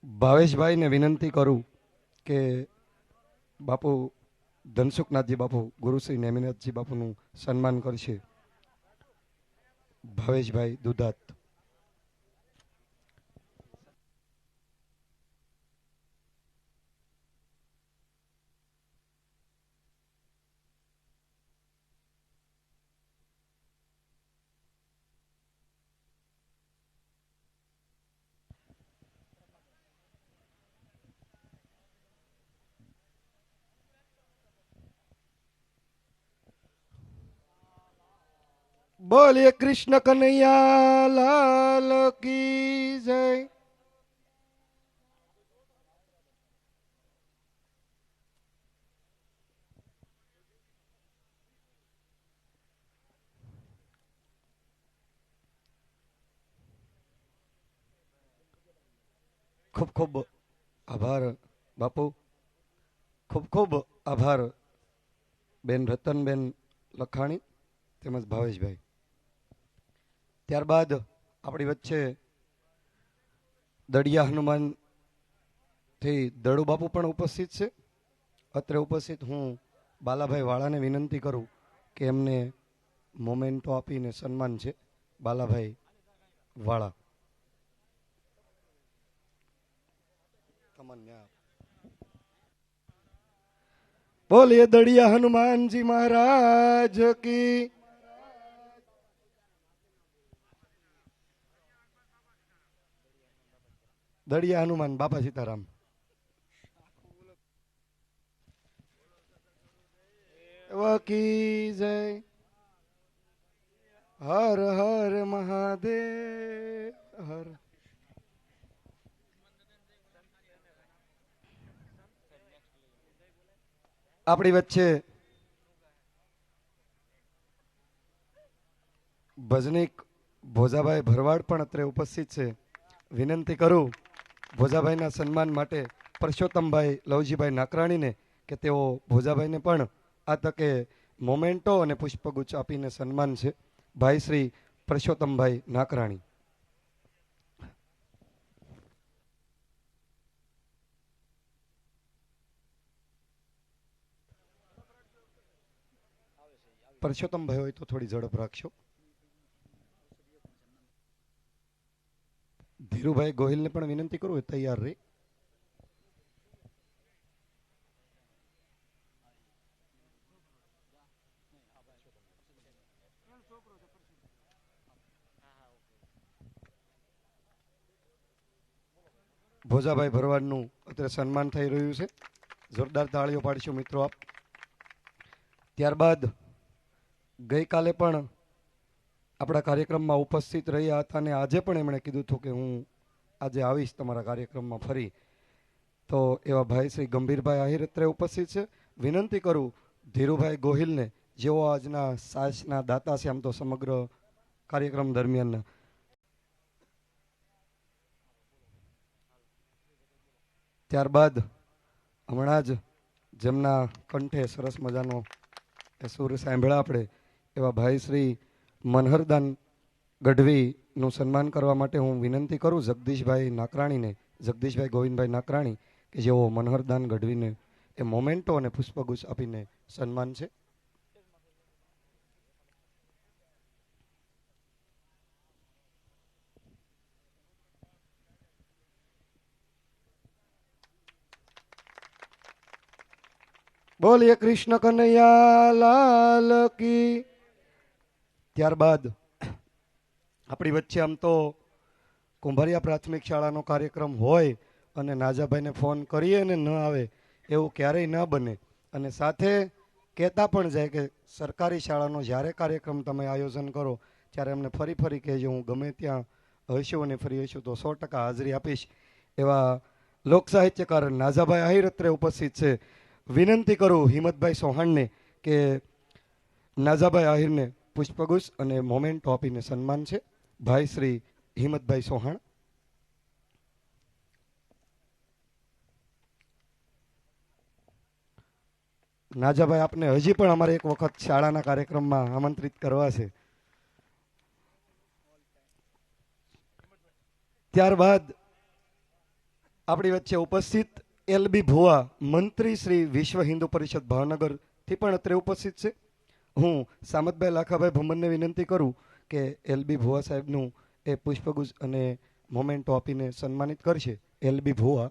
ભાવેશભાઈને વિનંતી કરું કે બાપુ ધનસુખનાથજી બાપુ, ગુરુ શ્રી નેમિનાથજી બાપુનું સન્માન કરશે. ભાવેશભાઈ દુધાત. બોલીએ કૃષ્ણ કનૈયા લાલ કી જય. ખૂબ ખૂબ આભાર બાપુ, ખૂબ ખૂબ આભાર બેન રતનબેન લખાણી તેમજ ભાવેશભાઈ. ત્યારબાદ આપણી વચ્ચે દડિયા હનુમાન થી દડુ બાપુ પણ ઉપસ્થિત છે. અત્રે ઉપસ્થિત હું બાલાભાઈ વાળાને વિનંતી કરું કે એમને મોમેન્ટો આપીને સન્માન છે. બાલાભાઈ વાળા. બોલીએ દડિયા હનુમાનજી મહારાજ કી. દડિયા હનુમાન બાપા સીતારામ. કી જય. હર હર મહાદેવ હર. આપણી વચ્ચે ભજનીક ભોજાભાઈ ભરવાડ પણ અત્રે ઉપસ્થિત છે. વિનંતી કરું ભોજાભાઈના સન્માન માટે પરસોત્તમભાઈ લવજીભાઈ નાકરાણીને કે તેઓ ભોજાભાઈને પણ આ તકે મોમેન્ટો અને પુષ્પગુચ્છ આપીને સન્માન છે. ભાઈ શ્રી પરસોત્તમભાઈ નાકરાણી. પરસોત્તમભાઈ હોય તો થોડી ઝડપ રાખશો. ધીરુભાઈ ગોહિલને પણ વિનંતી કરું તૈયાર રહી. ભોજાભાઈ ભરવાડનું અત્યારે સન્માન થઈ રહ્યું છે. જોરદાર તાળીઓ પાડશું મિત્રો આપ. ત્યારબાદ ગઈકાલે પણ આપણા કાર્યક્રમમાં ઉપસ્થિત રહ્યા હતા અને આજે પણ એમણે કીધું હતું કે હું આજે આવીશ તમારા કાર્યક્રમમાં ફરી. તો એવા ભાઈ શ્રી ગંભીરભાઈ આહિર અત્યારે ઉપસ્થિત છે. વિનંતી કરું ધીરુભાઈ ગોહિલને, જેઓ આજના સાસના દાતા છે આમ તો સમગ્ર કાર્યક્રમ દરમિયાન. ત્યારબાદ હમણાં જ જેમના કંઠે સરસ મજાનો એ સુર સાંભળ્યા આપણે એવા ભાઈ શ્રી મનહરદાન ગઢવીનું સન્માન કરવા માટે હું વિનંતી કરું જગદીશભાઈ નાકરાણીને, જગદીશભાઈ ગોવિંદભાઈ નાકરાણી, કે જેઓ મનહરદાન ગઢવીને એ મોમેન્ટો અને પુષ્પગુચ્છ આપીને સન્માન છે. બોલીએ કૃષ્ણ કનૈયા લાલ કી. ત્યારબાદ આપણી વચ્ચે આમ તો કુંભારિયા પ્રાથમિક શાળાનો કાર્યક્રમ હોય અને નાજાભાઈને ફોન કરીએ ને ન આવે એવું ક્યારેય ન બને. અને સાથે કહેતા પણ જાય કે સરકારી શાળાનો જ્યારે કાર્યક્રમ તમે આયોજન કરો ત્યારે અમને ફરી ફરી કહેજો, હું ગમે ત્યાં હશું અને ફરી હશું તો 100% હાજરી આપીશ. એવા લોક સાહિત્યકાર નાજાભાઈ આહિર અત્રે ઉપસ્થિત છે. વિનંતી કરું હિંમતભાઈ ચૌહાણને કે નાજાભાઈ આહિરને પુષ્પગુચ્છ અને મોમેન્ટો આપીને સન્માન છે. ભાઈ શ્રી હિંમતભાઈ ચૌહાણ. નાજાભાઈ આપને હજી પણ અમારે એક વખત શાળાના કાર્યક્રમમાં આમંત્રિત કરવા છે. ત્યારબાદ આપણી વચ્ચે ઉપસ્થિત LB ભુવા, મંત્રી શ્રી વિશ્વ હિન્દુ પરિષદ ભાવનગરથી પણ અત્રે ઉપસ્થિત છે. હું સામતભાઈ લાખાભાઈ ભમરને વિનંતી કરું કે LB ભુવા સાહેબનું એ પુષ્પગુચ્છ અને મોમેન્ટો આપીને સન્માનિત કરશે. LB ભુવા.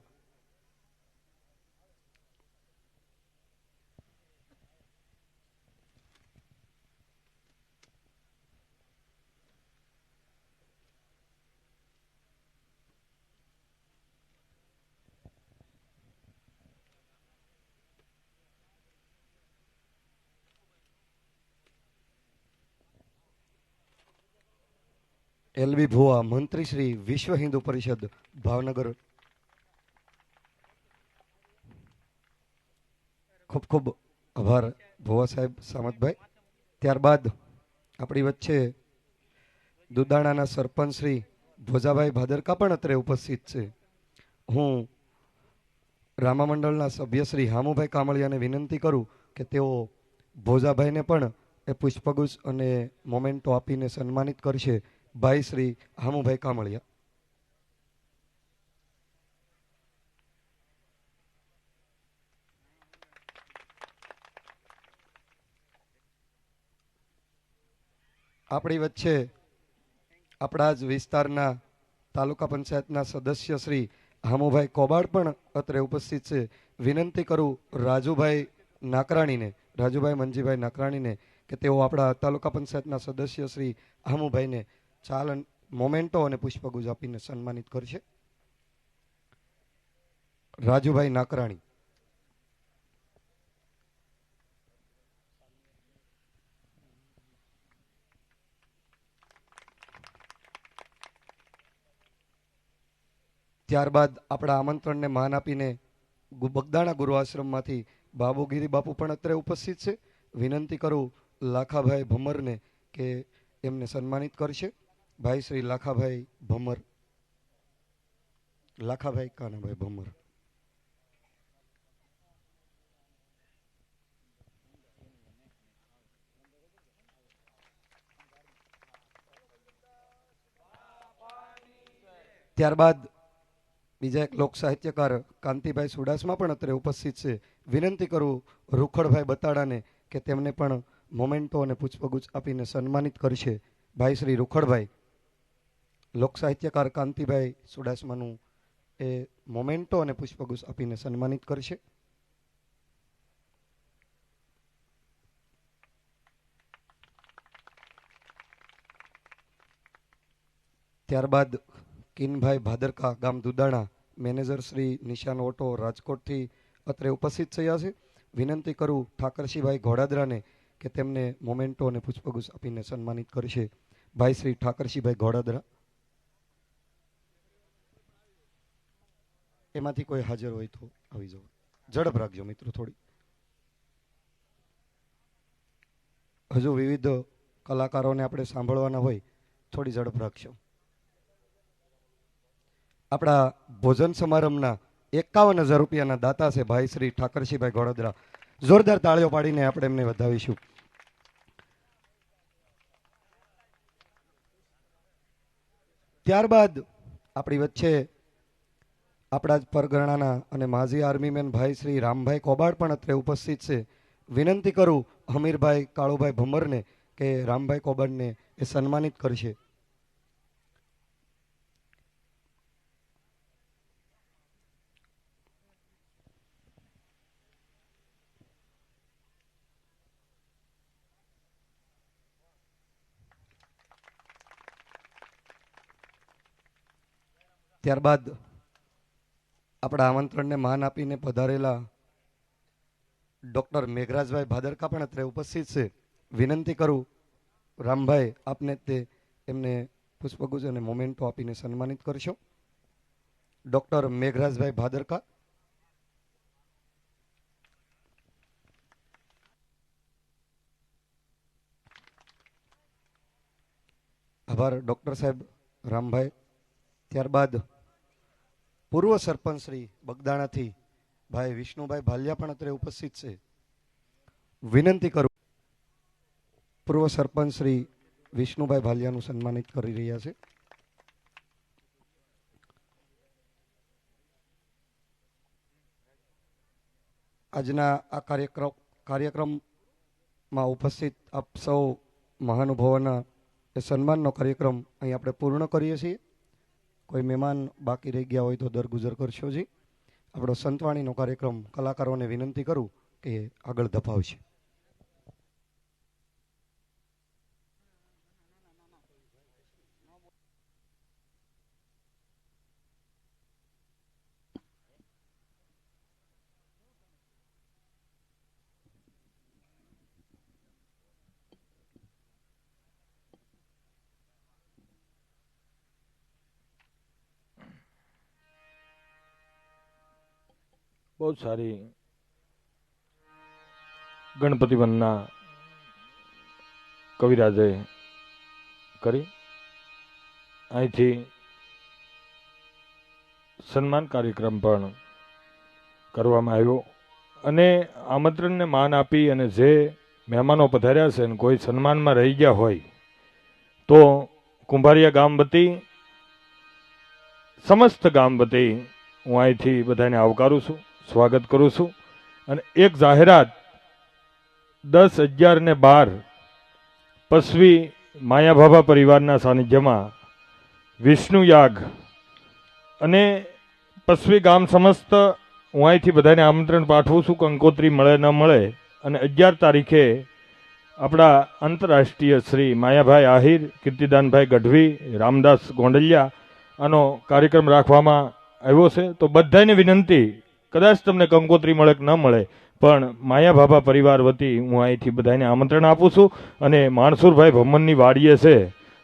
LB ભુવા, મંત્રી શ્રી વિશ્વ હિન્દુ પરિષદ ભાવનગર. ખૂબ ખૂબ આભાર ભુવા સાહેબ, સામતભાઈ. ત્યારબાદ આપણી વચ્ચે દુદાણાના સરપંચ શ્રી ભોજાભાઈ ભાદરકા પણ અત્રે ઉપસ્થિત છે. હું રામા મંડળના સભ્ય શ્રી હામુભાઈ કામળિયાને વિનંતી કરું કે તેઓ ભોજાભાઈને પણ એ પુષ્પગુચ્છ અને મોમેન્ટો આપીને સન્માનિત કરશે. ભાઈ શ્રી હામુભાઈ કામળિયા. આપણી વચ્ચે આપણા જ વિસ્તારના તાલુકા પંચાયતના સદસ્ય શ્રી હામુભાઈ કોબાડ પણ અત્રે ઉપસ્થિત છે. વિનંતી કરું રાજુભાઈ નાકરાણીને, રાજુભાઈ મંજીભાઈ નાકરાણીને કે તેઓ આપણા તાલુકા પંચાયતના સદસ્ય શ્રી હામુભાઈને ચાલન મોમેન્ટો અને પુષ્પગુચ્છ આપીને સન્માનિત કરશે. રાજુભાઈ નાકરાણી. ત્યારબાદ આપણા આમંત્રણને માન આપીને બગદાણા ગુરુ આશ્રમમાંથી બાબુગીરી બાપુ પણ અત્રે ઉપસ્થિત છે. વિનંતી કરું લાખાભાઈ ભમરને કે એમને સન્માનિત કરશે. ભાઈ શ્રી લાખાભાઈ ભમર, લાખાભાઈ કાનાભાઈ ભમર. ત્યારબાદ બીજા એક લોક સાહિત્યકાર કાંતિભાઈ સુડાસમા પણ અત્રે ઉપસ્થિત છે. વિનંતી કરું રૂખડભાઈ બતાડાને કે તેમને પણ મોમેન્ટો અને પુષ્પગુચ્છ આપીને સન્માનિત કરશે. ભાઈ શ્રી રૂખડભાઈ. લોક સાહિત્યકાર કાંતિભાઈ સુડાસમાનું એ મોમેન્ટો અને પુષ્પગુચ્છ આપીને સન્માનિત કરશે. ત્યારબાદ કિનભાઈ ભાદરકા, ગામ દુદાણા, મેનેજર શ્રી નિશાન ઓટો રાજકોટથી અત્રે ઉપસ્થિત થયા છે. વિનંતી કરું ઠાકરસિંહભાઈ ઘોડાદરાને કે તેમને મોમેન્ટો અને પુષ્પગુચ્છ આપીને સન્માનિત કરશે. ભાઈ શ્રી ઠાકરસિંહભાઈ ઘોડાદરા. એમાંથી કોઈ હાજર હોય તો આવી જાઓ. ઝડપ રાખજો મિત્રો થોડી. હજુ વિવિધ કલાકારોને આપણે સાંભળવાના હોય, થોડી ઝડપ રાખશો. આપણા ભોજન સમારંભના 51,000 રૂપિયાના દાતા છે ભાઈ શ્રી ઠાકરસિંહભાઈ ઘોડાદરા. જોરદાર તાળીઓ પાડીને આપણે એમને વધાવીશું. ત્યારબાદ આપણી વચ્ચે આપણા જ પરગણાના અને માજી આર્મીમેન ભાઈ શ્રી રામભાઈ કોબાડ પણ અત્રે ઉપસ્થિત છે. વિનંતી કરું હમીરભાઈ કાળુભાઈ ભમરને કે રામભાઈ કોબાડને એ સન્માનિત કરશે. ત્યારબાદ આપણા આમંત્રણને માન આપીને પધારેલા ડોક્ટર મેઘરાજભાઈ ભાદરકા પણ અત્રે ઉપસ્થિત છે. વિનંતી કરું રામભાઈ આપને તે એમને પુષ્પગુચ્છ અને મોમેન્ટો આપીને સન્માનિત કરશો. ડોક્ટર મેઘરાજભાઈ ભાદરકા. આભાર ડોક્ટર સાહેબ રામભાઈ. ત્યારબાદ પૂર્વ સરપંચ શ્રી બગદાણાથી ભાઈ વિષ્ણુભાઈ ભાલિયા પણ અત્રે ઉપસ્થિત છે. વિનંતી કરું પૂર્વ સરપંચ શ્રી વિષ્ણુભાઈ ભાલિયાનું સન્માનિત કરી રહ્યા છે. આજના આ કાર્યક્રમમાં ઉપસ્થિત આપ સૌ મહાનુભાવોના એ સન્માનનો કાર્યક્રમ અહીં આપણે પૂર્ણ કરીએ છીએ. કોઈ મહેમાન બાકી રહી ગયા હોય તો દરગુજર કરશો જી. આપણો સંતવાણીનો કાર્યક્રમ કલાકારોને વિનંતી કરું કે આગળ ધપાવશે. બહુ સારી ગણપતિ વંદના કવિરાજે કરી. અહીંથી સન્માન કાર્યક્રમ પણ કરવામાં આવ્યો અને આમંત્રણને માન આપી અને જે મહેમાનો પધાર્યા છે અને કોઈ સન્માનમાં રહી ગયા હોય તો કુંભારિયા ગામ વતી, સમસ્ત ગામ વતી હું અહીંથી બધાને આવકારું છું, સ્વાગત કરું છું. અને એક જાહેરાત 10, 11 ને 12 પસવી માયાભાભા પરિવારના સાનિધ્યમાં વિષ્ણુ યાગ અને પસવી ગામ સમસ્ત હું અહીંથી બધાને આમંત્રણ પાઠવું છું. કંકોત્રી મળે ન મળે અને 11 તારીખે આપણા આંતરરાષ્ટ્રીય શ્રી માયાભાઈ આહિર, કીર્તિદાનભાઈ ગઢવી, રામદાસ ગોંડલિયા આનો કાર્યક્રમ રાખવામાં આવ્યો છે. તો બધાને વિનંતી, કદાચ તમને કંકોત્રી મળે કે ન મળે પણ માયાભાભા પરિવાર વતી હું અહીંથી બધાને આમંત્રણ આપું છું. અને માણસુરભાઈ ભમનની વાડીએ છે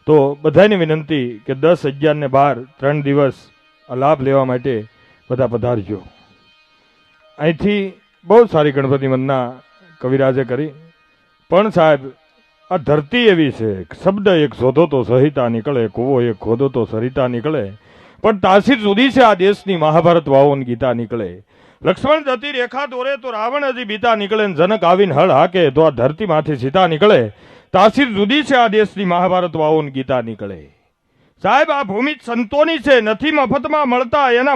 તો બધાને વિનંતી કે 10, 11 ને 12 3 દિવસ આ લાભ લેવા માટે બધા પધારજો. અહીંથી બહુ સારી ગણપતિ વંદના કવિરાજે કરી. પણ સાહેબ આ ધરતી એવી છે, શબ્દ એક શોધો તો સહિતા નીકળે, કૂવો એક ખોદો તો સરિતા નીકળે, પણ તાસીર સુધી છે આ દેશની મહાભારત વાવો ને ગીતા નીકળે. લક્ષ્મણ જતી રેખા દોરે તો રાવણ હજી બીતા નીકળે, જનક આવીને હળ હાકે તો આ ધરતીમાંથી સીતા નીકળે. તાસીર જુદી છે આ દેશની મહાભારત વાવો ને ગીતા નીકળે. સાહેબ આ ભૂમિ સંતોની છે, નથી મફતમાં મળતા એના